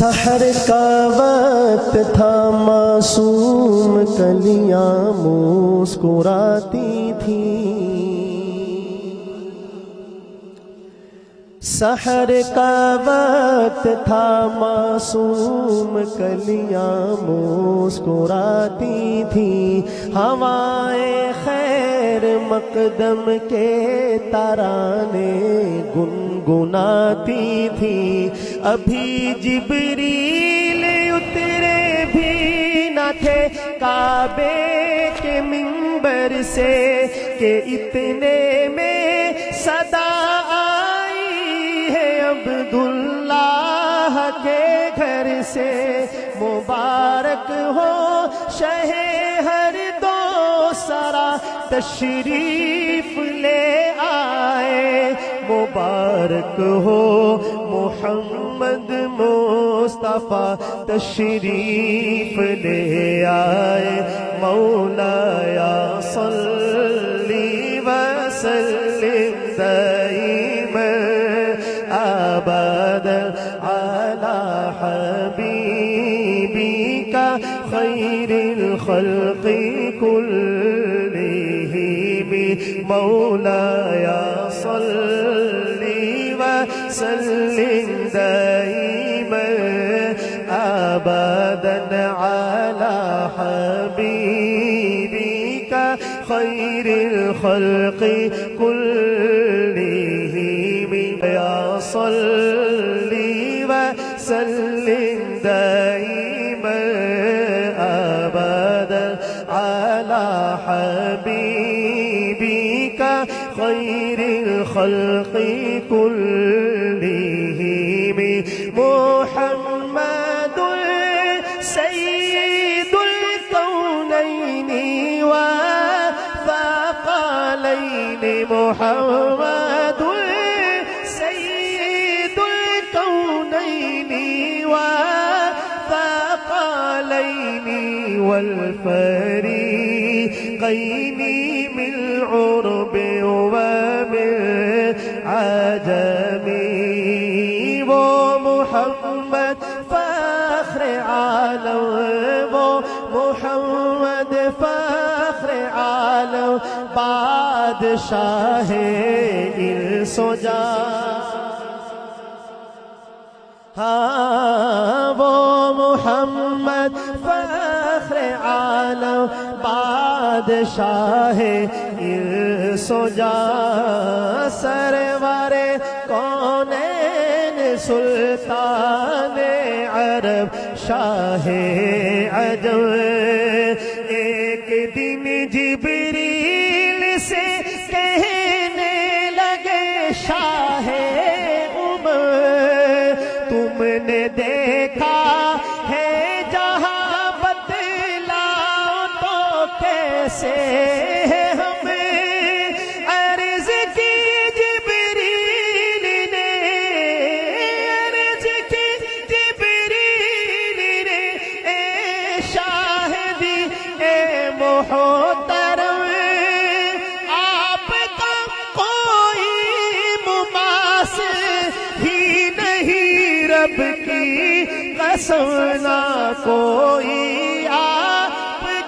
سحر کا وقت تھا، معصوم کلیاں مسکراتی تھیں۔ سحر کا وقت تھا، معصوم کلیاں مسکراتی تھیں۔ ہوائیں خیر مقدم کے ترانے گنگناتی تھیں۔ ابھی جبریل اترے بھی نہ تھے کعبے کے منبر سے کہ اتنے میں صدا عبداللہ کے گھر سے۔ مبارک ہو شہ ہر دو سرا تشریف لے آئے۔ مبارک ہو محمد مصطفیٰ تشریف لے آئے۔ مولایا صلی وسلم دائما ابدا علی حبیبک خیر الخلق کلہم۔ مولایا صلی وسلم دائما ابدا علی حبیبک خیر الخلق کلہم۔ یا صلی وسلم دائما ابدا علی حبیبک خیر الخلق کلہم۔ محمد سید الکونین والثقلین۔ محمد سید الکونین والثقلین والفریقین من عرب ومن عجم۔ وہ محمد فخر عالم، وہ محمد فخر عالم، بادشاہ انس و جان۔ ہاں وہ محمد فخر عالم، بادشاہ انس و جان، سرور کونین سلطان عرب شاہ عجم۔ ایک دن جبریل سے کہنے لگے شاہ عمر، تم نے دیکھا ہے جہاں بتلاؤ تو کیسے ہمیں عرض کی جبریل نے، عرض کی جبریل نے، اے شاہدی اے محترم، آپ کا کوئی مماثل ہی نہیں، رب کی قسم نہ کوئی آپ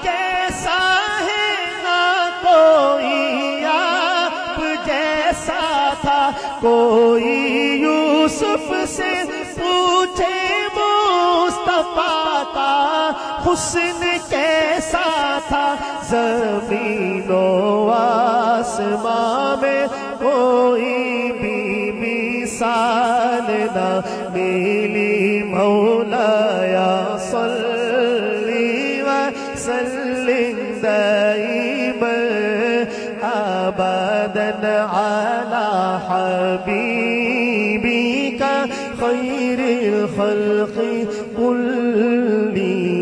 جیسا ہے، نہ کوئی آپ جیسا تھا۔ کوئی یوسف سے پوچھے مصطفیٰ کا حسن کیسا تھا، زمین و آسمان میں کوئی بھی مثال نہ ملی۔ مولایا صلی وسلم دائما ابدا علی حبیبک خیر الخلق کلہم۔